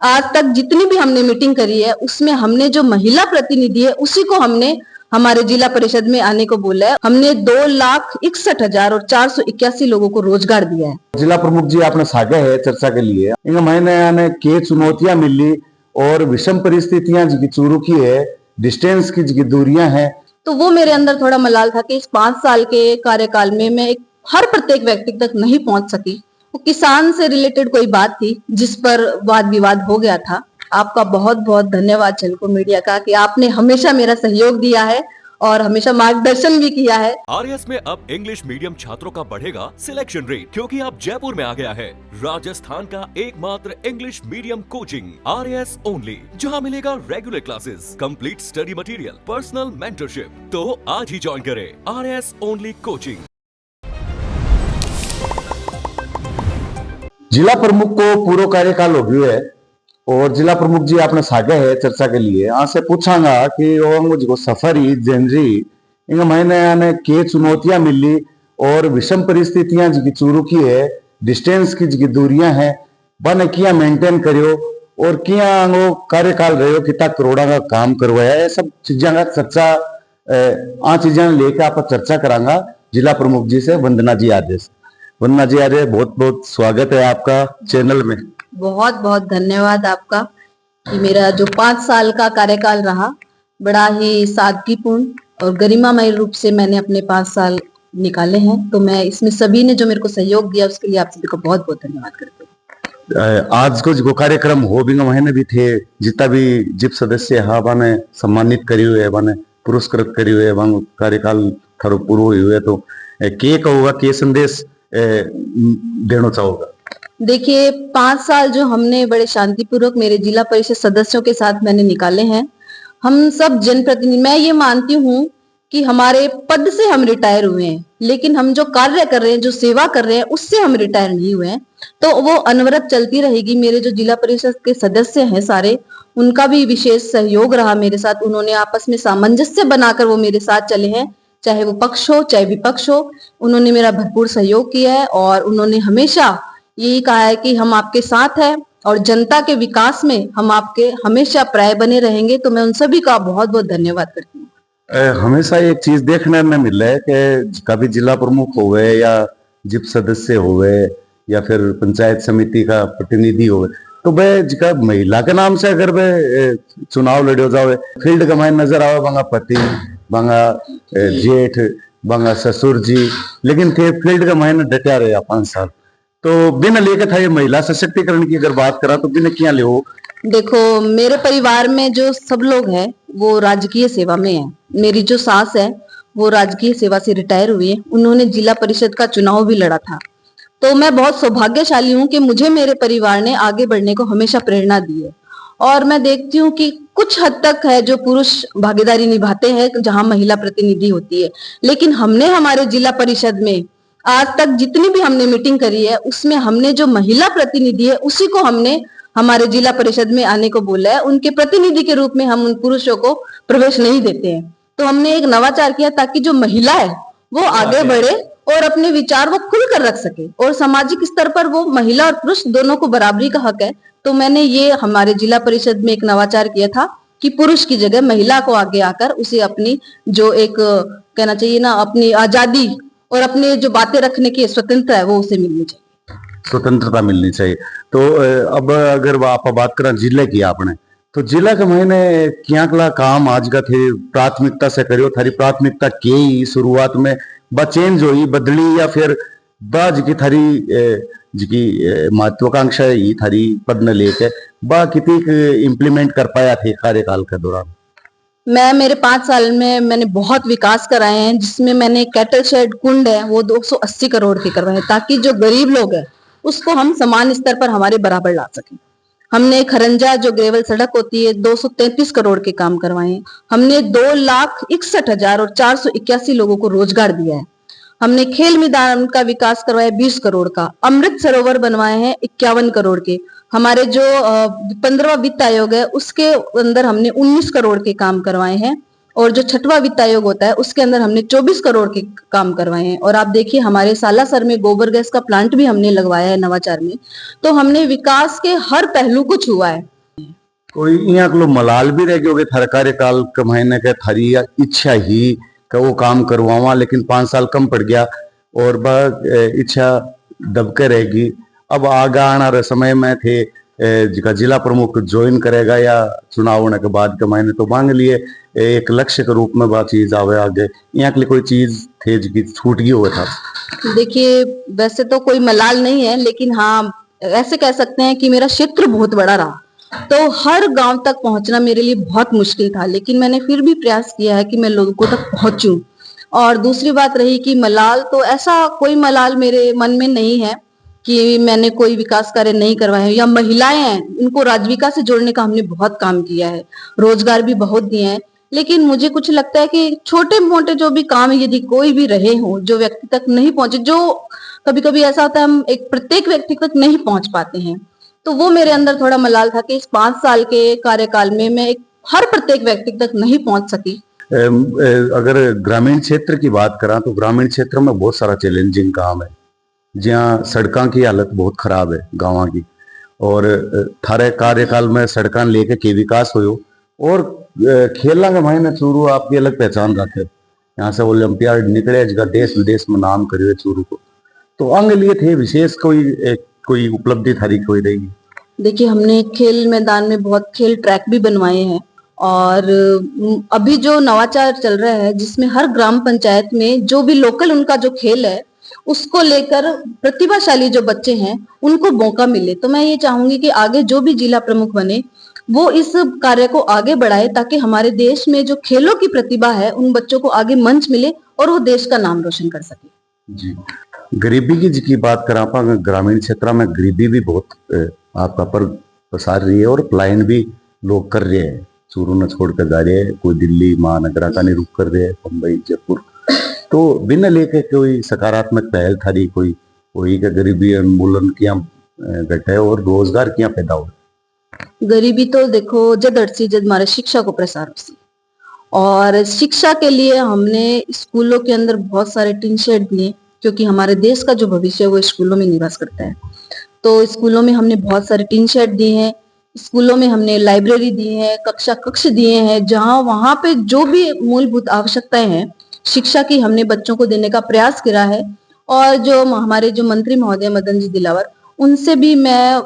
आज तक जितनी भी हमने मीटिंग करी है उसमें हमने जो महिला प्रतिनिधि है उसी को हमने हमारे जिला परिषद में आने को बोला है। हमने 2,61,481 लोगों को रोजगार दिया है। जिला प्रमुख जी आपने साझा है चर्चा के लिए इन महीने आने के चुनौतियां मिली और विषम परिस्थितियां जिकी चूरू की है, डिस्टेंस की जिकी दूरियां हैं, तो वो मेरे अंदर थोड़ा मलाल था कि इस 5 साल के कार्यकाल में मैं हर प्रत्येक व्यक्ति तक नहीं पहुंच सकी। वो किसान से रिलेटेड कोई बात थी जिस पर वाद विवाद हो गया था। आपका बहुत बहुत धन्यवाद झलको मीडिया का कि आपने हमेशा मेरा सहयोग दिया है और हमेशा मार्गदर्शन भी किया है। आरएस में अब इंग्लिश मीडियम छात्रों का बढ़ेगा सिलेक्शन रेट, क्योंकि अब जयपुर में आ गया है राजस्थान का एकमात्र English medium coaching RS only, जहां मिलेगा regular classes, complete study material, personal mentorship. तो आज ही ज्वाइन करें आरएस ओनली कोचिंग। जिला प्रमुख को पूरा कार्यकाल हो गया है और जिला प्रमुख जी आपने साझा है चर्चा के लिए आपसे पूछांगा कि वो सफरी जनरी इन महीने आने के चुनौतियां मिली और विषम परिस्थितियां जिकी चूरू की है, डिस्टेंस की जिकी दूरियां हैं, बन किया मेंटेन करियो और किया वो कार्यकाल रहो कितना करोड़ा का काम करवाया है, सब चीजा का चर्चा आ चीजा लेकर आप चर्चा करांगा जिला प्रमुख जी से। वंदना जी आदेश। वंदना जी आर्य, बहुत बहुत स्वागत है आपका चैनल में। बहुत बहुत धन्यवाद आपका कि मेरा जो 5 साल का कार्यकाल रहा बड़ा ही सादगीपूर्ण और गरिमामय रूप से मैंने अपने 5 साल निकाले हैं। तो मैं इसमें सभी ने जो मेरे को सहयोग दिया उसके लिए आप सभी को बहुत बहुत धन्यवाद करती हूँ। आज को जो कार्यक्रम हो भी महीने भी थे, जितना भी जिप सदस्य है बाने सम्मानित करी हुए बाने पुरस्कृत करी हुए कार्यकाल थारो पूरो हुए, तो के कहोगा के संदेश देना चाहोगा? देखिए 5 साल जो हमने बड़े शांतिपूर्वक मेरे जिला परिषद सदस्यों के साथ मैंने निकाले हैं। हम सब जनप्रतिनिधि, मैं ये मानती हूँ कि हमारे पद से हम रिटायर हुए हैं, लेकिन हम जो कार्य कर रहे हैं, जो सेवा कर रहे हैं, उससे हम रिटायर नहीं हुए हैं। तो वो अनवरत चलती रहेगी। मेरे जो जिला परिषद के सदस्य हैं सारे, उनका भी विशेष सहयोग रहा मेरे साथ। उन्होंने आपस में सामंजस्य बनाकर वो मेरे साथ चले हैं, चाहे वो पक्ष हो चाहे विपक्ष हो। उन्होंने मेरा भरपूर सहयोग किया है और उन्होंने हमेशा यही कहा है कि हम आपके साथ हैं और जनता के विकास में हम आपके हमेशा प्राय बने रहेंगे। तो मैं उन सभी का बहुत बहुत धन्यवाद करती हूँ। हमेशा एक चीज देखने में मिला है कि कभी जिला प्रमुख होवे या जिप सदस्य होवे या फिर पंचायत समिति का प्रतिनिधि होवे, तो वह जिका महिला के नाम से अगर वह चुनाव लड़ो जावे, फील्ड का माइन नजर आवे बांगा पति, बांगा जेठ, बांगा ससुर जी, लेकिन थे फील्ड का माइन डटा रहे 5 साल। तो बिना लेकर था ये महिला सशक्तिकरण की अगर बात करा तो बिना क्या ले हो? देखो मेरे परिवार में जो सब लोग हैं वो राजकीय सेवा में है। मेरी जो सास है वो राजकीय सेवा से रिटायर हुई है। उन्होंने जिला परिषद का चुनाव भी लड़ा था। तो मैं बहुत सौभाग्यशाली हूँ कि मुझे मेरे परिवार ने आगे बढ़ने को हमेशा प्रेरणा दी है। और मैं देखती हूँ कि कुछ हद तक है जो पुरुष भागीदारी निभाते हैं जहां महिला प्रतिनिधि होती है, लेकिन हमने हमारे जिला परिषद में आज तक जितनी भी हमने मीटिंग करी है उसमें हमने जो महिला प्रतिनिधि है उसी को हमने हमारे जिला परिषद में आने को बोला है। उनके प्रतिनिधि के रूप में हम उन पुरुषों को प्रवेश नहीं देते हैं। तो हमने एक नवाचार किया ताकि जो महिला है वो आगे बढ़े और अपने विचार वो खुलकर रख सके, और सामाजिक स्तर पर वो महिला और पुरुष दोनों को बराबरी का हक है। तो मैंने ये हमारे जिला परिषद में एक नवाचार किया था कि पुरुष की जगह महिला को आगे आकर उसे अपनी जो एक कहना चाहिए ना, अपनी आजादी और अपने जो बातें रखने की स्वतंत्रता है वो उसे मिलनी चाहिए, स्वतंत्रता मिलनी चाहिए। तो अब अगर आप बात करें जिले की आपने, तो जिला के महीने क्या कला काम आज का थे प्राथमिकता से करियो, थारी प्राथमिकता के ही शुरुआत में चेंज हुई बदली या फिर बाज की थारी जिकी महत्वाकांक्षा ही थारी पद न लेके बा कितनी इम्प्लीमेंट कर पाया थे कार्यकाल के दौरान? मैं मेरे 5 साल में मैंने बहुत विकास कराए हैं, जिसमें मैंने कैटल शेड कुंड है वो 280 करोड़ के करवाए ताकि जो गरीब लोग हैं उसको हम समान स्तर पर हमारे बराबर ला सकें। हमने खरंजा जो ग्रेवल सड़क होती है 233 करोड़ के काम करवाए हैं। हमने 2,61,481 लोगों को रोजगार दिया है। हमने खेल मैदान का विकास करवाया 20 करोड़ का। अमृत सरोवर बनवाए हैं 51 करोड़ के। हमारे जो 15वां वित्त आयोग है उसके अंदर हमने 19 करोड़ के काम करवाए हैं। और जो छठवां वित्त आयोग होता है उसके अंदर हमने 24 करोड़ के काम करवाए हैं। और आप देखिए हमारे सालासर में गोबर गैस का प्लांट भी हमने लगवाया है नवाचार में। तो हमने विकास के हर पहलू को छुआ है। कोई यहाँ के लोग मलाल भी रह गए थारे कार्यकाल के महीने के थारी इच्छा ही कि वो काम करवावा, लेकिन 5 साल कम पड़ गया और इच्छा दबके रहेगी। अब आगे आने वाले समय में थे जिका जिला प्रमुख ज्वाइन करेगा या चुनाव होने के बाद के महीने, तो मांग लिए एक लक्ष्य के रूप में बात चीज आवे आगे। यहाँ के लिए कोई चीज थे जिसकी छूट गई हुआ था? देखिए वैसे तो कोई मलाल नहीं है, लेकिन हाँ ऐसे कह सकते हैं कि मेरा क्षेत्र बहुत बड़ा रहा, तो हर गांव तक पहुंचना मेरे लिए बहुत मुश्किल था, लेकिन मैंने फिर भी प्रयास किया है कि मैं लोगों तक पहुंचूं। और दूसरी बात रही कि मलाल, तो ऐसा कोई मलाल मेरे मन में नहीं है कि मैंने कोई विकास कार्य नहीं करवाए। या महिलाएं हैं, उनको राजविका से जोड़ने का हमने बहुत काम किया है, रोजगार भी बहुत दिए हैं। लेकिन मुझे कुछ लगता है कि छोटे मोटे जो भी काम यदि कोई भी रहे हो जो व्यक्ति तक नहीं पहुंचे, जो कभी कभी ऐसा होता है हम एक प्रत्येक व्यक्ति तक नहीं पहुंच पाते हैं, तो वो मेरे अंदर थोड़ा मलाल था कि इस 5 साल के कार्यकाल में मैं हर प्रत्येक व्यक्ति तक नहीं पहुंच सकी। अगर ग्रामीण क्षेत्र की बात करा तो ग्रामीण क्षेत्र में बहुत सारा चैलेंजिंग काम है, जहाँ सड़कों की हालत बहुत खराब है गाँव की। और थारे कार्यकाल में सड़कों लेके के विकास हो, और खेलना के मायने चूरू आपकी अलग पहचान रखे। यहाँ से ओलंपियाड निकले जिसका देश विदेश में नाम करे चूरू को, तो अंग लिए थे विशेष कोई उपलब्धि थारी कोई रहेगी? देखिए हमने खेल मैदान में बहुत खेल ट्रैक भी बनवाए हैं, और अभी जो नवाचार चल रहा है जिसमें हर ग्राम पंचायत में जो भी लोकल उनका जो खेल है उसको लेकर प्रतिभाशाली जो बच्चे हैं उनको मौका मिले। तो मैं ये चाहूंगी कि आगे जो भी जिला प्रमुख बने वो इस कार्य को आगे बढ़ाए, ताकि हमारे देश में जो खेलों की प्रतिभा है उन बच्चों को आगे मंच मिले और वो देश का नाम रोशन कर सके। जी, गरीबी की बात करा आप, ग्रामीण क्षेत्र में गरीबी भी बहुत आपका पर पसार रही है, और पलायन भी लोग कर रहे हैं, चूरू न छोड़ कर जा रहे हैं, कोई दिल्ली महानगरा का नहीं रुक कर रहे हैं, मुंबई जयपुर। तो बिना लेके कोई सकारात्मक पहल थारी कोई का गरीबी उन्मूलन किया घटे और रोजगार किया पैदा हो? गरीबी तो देखो जद अड़सी जद हमारे शिक्षा को प्रसार हो, और शिक्षा के लिए हमने स्कूलों के अंदर बहुत सारे टीन शेड दिए, क्योंकि हमारे देश का जो भविष्य है वो स्कूलों में निवास करता है। तो स्कूलों में हमने बहुत सारे टीन शेड दिए हैं, स्कूलों में हमने लाइब्रेरी दी है, कक्षा कक्ष दिए हैं, जहां वहां पे जो भी मूलभूत आवश्यकताएं हैं शिक्षा की हमने बच्चों को देने का प्रयास करा है। और जो हमारे जो मंत्री महोदय मदन जी दिलावर, उनसे भी मैं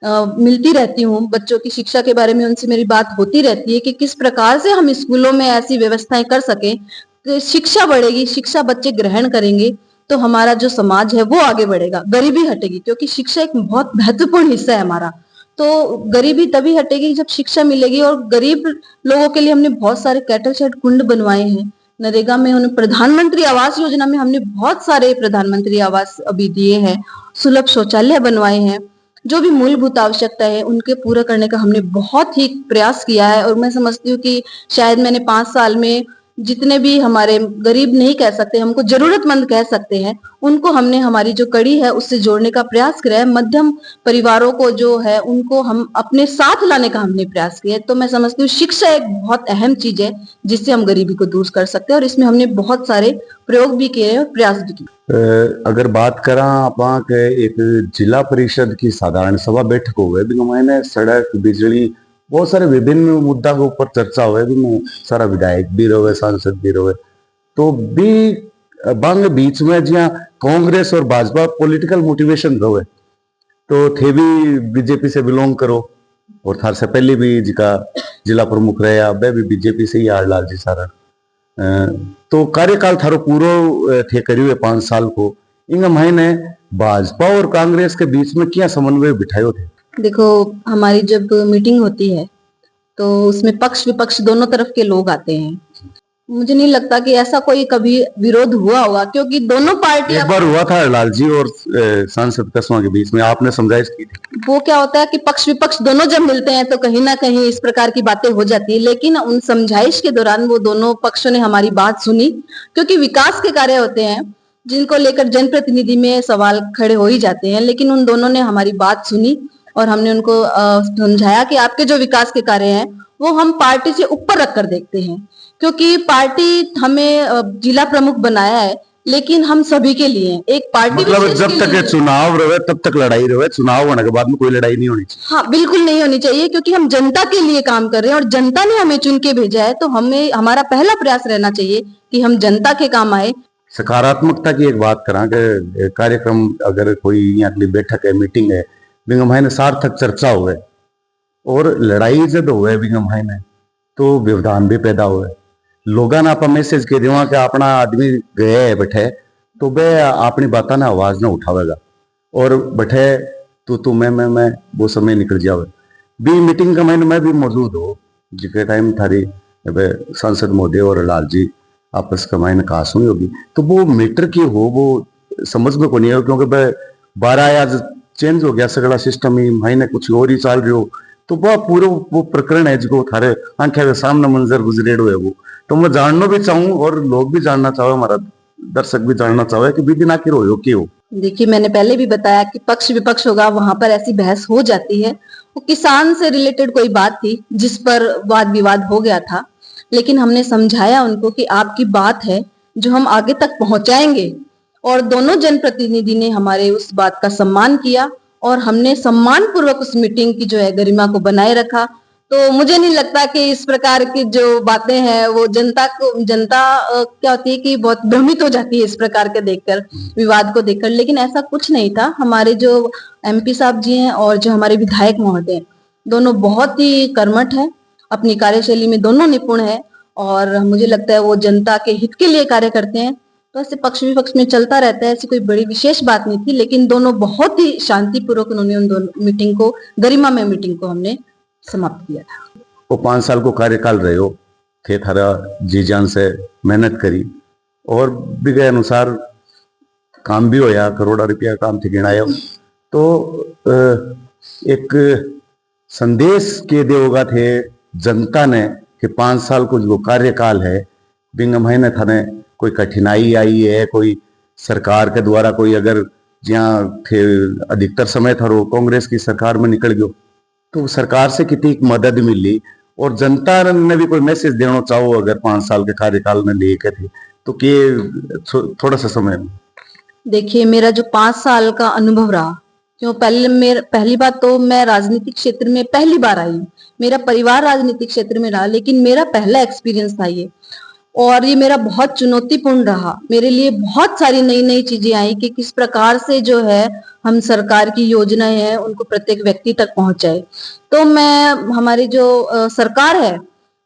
मिलती रहती हूँ, बच्चों की शिक्षा के बारे में उनसे मेरी बात होती रहती है कि किस प्रकार से हम स्कूलों में ऐसी व्यवस्थाएं कर सके कि शिक्षा बढ़ेगी, शिक्षा बच्चे ग्रहण करेंगे तो हमारा जो समाज है वो आगे बढ़ेगा, गरीबी हटेगी, क्योंकि शिक्षा एक बहुत महत्वपूर्ण हिस्सा है हमारा। तो गरीबी तभी हटेगी जब शिक्षा मिलेगी। और गरीब लोगों के लिए हमने बहुत सारे कैटल शेड कुंड बनवाए हैं, नरेगा में उन्हें प्रधानमंत्री आवास योजना में हमने बहुत सारे प्रधानमंत्री आवास अभी दिए हैं, सुलभ शौचालय बनवाए हैं। जो भी मूलभूत आवश्यकता है उनके पूरा करने का हमने बहुत ही प्रयास किया है। और मैं समझती हूँ कि शायद मैंने 5 साल में जितने भी हमारे गरीब नहीं कह सकते, हमको जरूरतमंद कह सकते हैं, उनको हमने हमारी जो कड़ी है उससे जोड़ने का प्रयास किया है। मध्यम परिवारों को जो है उनको हम अपने साथ लाने का हमने प्रयास किया है। तो मैं समझती हूँ शिक्षा एक बहुत अहम चीज है जिससे हम गरीबी को दूर कर सकते हैं, और इसमें हमने बहुत सारे प्रयोग भी किए और प्रयास भी किए। अगर बात करा आप एक जिला परिषद की साधारण सभा बैठक हो गए, मैंने सड़क बिजली बहुत सारे विभिन्न मुद्दा के ऊपर चर्चा हुए, भी सारा विधायक भी रहे, सांसद भी रहे, तो भी बांग बीच में जहाँ कांग्रेस और भाजपा पॉलिटिकल मोटिवेशन रहे, तो थे भी बीजेपी से बिलोंग करो, और थार से पहले भी जिका जिला प्रमुख रहे अब भी बीजेपी से ही लाल जी सारा, तो कार्यकाल थारो पूरो थे करिए 5 साल को, इन महीने भाजपा और कांग्रेस के बीच में क्या समन्वय बिठाए थे? देखो हमारी जब मीटिंग होती है तो उसमें पक्ष विपक्ष दोनों तरफ के लोग आते हैं। मुझे नहीं लगता कि ऐसा कोई कभी विरोध हुआ होगा, क्योंकि दोनों पार्टी एक बार हुआ था लाल जी और सांसद कसवा के बीच में, आपने समझाइश की थी। वो क्या होता है कि पक्ष विपक्ष दोनों जब मिलते हैं तो कहीं ना कहीं इस प्रकार की बातें हो जाती है, लेकिन उन समझाइश के दौरान वो दोनों पक्षों ने हमारी बात सुनी, क्योंकि विकास के कार्य होते हैं जिनको लेकर जनप्रतिनिधि में सवाल खड़े हो ही जाते हैं, लेकिन उन दोनों ने हमारी बात सुनी और हमने उनको समझाया कि आपके जो विकास के कार्य हैं वो हम पार्टी से ऊपर रखकर देखते हैं, क्योंकि पार्टी हमें जिला प्रमुख बनाया है, लेकिन हम सभी के लिए हैं। एक पार्टी मतलब विशेष जब के तक लिए ये चुनाव रहे तब तक लड़ाई रहे, चुनाव होने के बाद में कोई लड़ाई नहीं होनी चाहिए। हाँ, बिल्कुल नहीं होनी चाहिए, क्योंकि हम जनता के लिए काम कर रहे हैं और जनता ने हमें चुन के भेजा है, तो हमें हमारा पहला प्रयास रहना चाहिए कि हम जनता के काम आए। सकारात्मकता की एक बात करा कि कार्यक्रम अगर कोई यहाँ के लिए बैठक है, मीटिंग है, बिंगम भाई ने सार्थक चर्चा हुए और लड़ाई जब हुए बिंगम भाई ने तो व्यवधान भी पैदा हुए। लोगों ने आप मैसेज के देवा कि अपना आदमी गए है बैठे तो वह अपनी बातों ने आवाज ना उठावेगा और बैठे तू मैं वो समय निकल जावे। भी मीटिंग का मैंने मैं भी मौजूद हो जिसके टाइम थारी सांसद मोदी और लाल जी आपस का मैंने कहा सुनी होगी, तो वो मीटर की हो वो समझ में को नहीं है, क्योंकि 12 आज चेंज हो गया सगला सिस्टम ही, महीने कुछ और ही चल रही हो, तो वह पूरा वो प्रकरण है जो थारे आंखें के सामने मंजर गुजरेड़ो है वो। तो मैं जानना भी चाहूँ और लोग भी जानना चाहे, हमारा दर्शक भी जानना चाहे कि विधि आखिर हो क्यों। देखिए, मैंने पहले भी बताया कि पक्ष विपक्ष होगा, वहां पर ऐसी बहस हो जाती है। वो किसान से रिलेटेड कोई बात थी जिस पर वाद विवाद हो गया था, लेकिन हमने समझाया उनको कि आपकी बात है जो हम आगे तक पहुंचाएंगे, और दोनों जनप्रतिनिधि ने हमारे उस बात का सम्मान किया और हमने सम्मान पूर्वक उस मीटिंग की जो है गरिमा को बनाए रखा। तो मुझे नहीं लगता कि इस प्रकार की जो बातें हैं वो जनता क्या होती है कि बहुत भ्रमित हो जाती है इस प्रकार के देखकर, विवाद को देखकर, लेकिन ऐसा कुछ नहीं था। हमारे जो एमपी साहब जी हैं और जो हमारे विधायक महोदय हैं, दोनों बहुत ही कर्मठ हैं, अपनी कार्यशैली में दोनों निपुण हैं और मुझे लगता है वो जनता के हित के लिए कार्य करते हैं। तो ऐसे पक्ष विपक्ष में चलता रहता है, ऐसी कोई बड़ी विशेष बात नहीं थी, लेकिन दोनों बहुत ही शांतिपूर्वक उन्होंने उन दोनों मीटिंग को, गरिमामय मीटिंग को हमने समाप्त किया था। वो 5 साल को कार्यकाल रहे हो थे, थारा जी जान से मेहनत करी और बिगे अनुसार काम भी होया, करोड़ा रुपया काम थे गिनाया। तो एक संदेश के देगा थे जनता ने कि 5 साल को जो कार्यकाल है बिंगम भाई ने थाने कोई कठिनाई आई है, कोई सरकार के द्वारा कोई अगर जहाँ थे अधिकतर समय था वो कांग्रेस की सरकार में निकल गयो, तो सरकार से कितनी मदद मिली और जनता ने भी कोई मैसेज देना चाहो अगर 5 साल के कार्यकाल में लेके थे तो के थोड़ा सा समय में। देखिए, मेरा जो 5 साल का अनुभव रहा, क्यों पहली बात तो मैं राजनीतिक क्षेत्र में पहली बार आई हूँ, मेरा परिवार राजनीतिक क्षेत्र में रहा, लेकिन मेरा पहला एक्सपीरियंस था ये, और ये मेरा बहुत चुनौतीपूर्ण रहा। मेरे लिए बहुत सारी नई नई चीजें आई कि किस प्रकार से जो है हम सरकार की योजनाएं हैं उनको प्रत्येक व्यक्ति तक पहुंचाए। तो मैं हमारी जो सरकार है,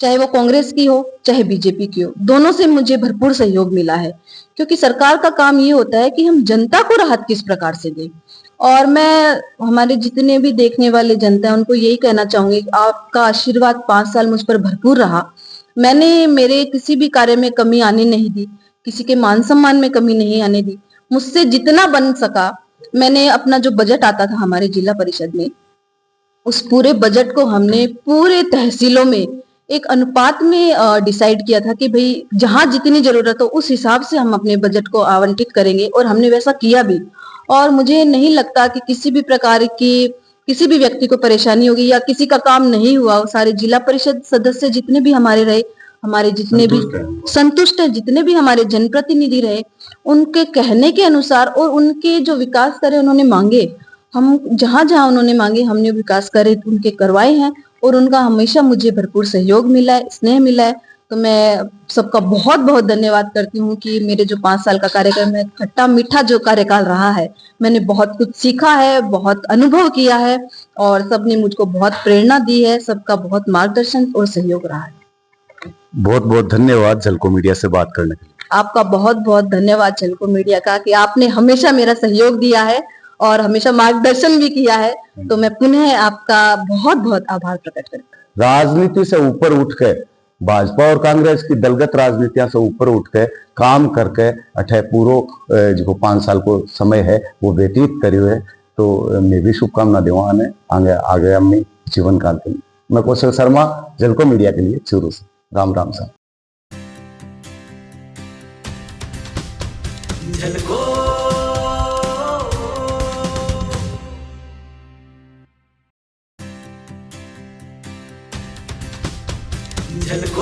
चाहे वो कांग्रेस की हो चाहे बीजेपी की हो, दोनों से मुझे भरपूर सहयोग मिला है, क्योंकि सरकार का काम ये होता है कि हम जनता को राहत किस प्रकार से दें। और मैं हमारे जितने भी देखने वाले जनता है उनको यही कहना चाहूंगी कि आपका आशीर्वाद 5 साल मुझ पर भरपूर रहा। मैंने मेरे किसी भी कार्य में कमी आने नहीं दी, किसी के मान सम्मान में कमी नहीं आने दी। मुझसे जितना बन सका, मैंने अपना जो बजट आता था हमारे जिला परिषद में, उस पूरे बजट को हमने पूरे तहसीलों में एक अनुपात में डिसाइड किया था कि भाई जहां जितनी जरूरत हो उस हिसाब से हम अपने बजट को आवंटित करेंगे, और हमने वैसा किया भी। और मुझे नहीं लगता कि किसी भी प्रकार की किसी भी व्यक्ति को परेशानी होगी या किसी का काम नहीं हुआ। सारे जिला परिषद सदस्य जितने भी हमारे रहे, हमारे जितने भी संतुष्ट है, जितने भी हमारे जनप्रतिनिधि रहे, उनके कहने के अनुसार और उनके जो विकास कार्य उन्होंने मांगे, हम जहां जहां उन्होंने मांगे हमने विकास कार्य उनके करवाए हैं, और उनका हमेशा मुझे भरपूर सहयोग मिला है, स्नेह मिला है। तो मैं सबका बहुत बहुत धन्यवाद करती हूँ कि मेरे जो 5 साल का कार्यक्रम है, खट्टा मीठा जो कार्यकाल रहा है, मैंने बहुत कुछ सीखा है, बहुत अनुभव किया है, और सबने मुझको बहुत प्रेरणा दी है। सबका बहुत मार्गदर्शन और सहयोग रहा है। बहुत बहुत धन्यवाद झलको मीडिया से बात करने के लिए। आपका बहुत बहुत धन्यवाद झलको मीडिया का कि आपने हमेशा मेरा सहयोग दिया है और हमेशा मार्गदर्शन भी किया है। तो मैं पुनः आपका बहुत बहुत आभार प्रकट करती हूँ। राजनीति से ऊपर उठ के भाजपा और कांग्रेस की दलगत राजनीतियां से ऊपर उठ के काम करके अठे पूरो जो 5 साल को समय है वो व्यतीत करियो है। तो मैं भी शुभकामना देवा आगे आगे अपनी जीवन काल के लिए। मैं कौशल शर्मा, झलको मीडिया के लिए चूरू से। राम राम साहब। झलको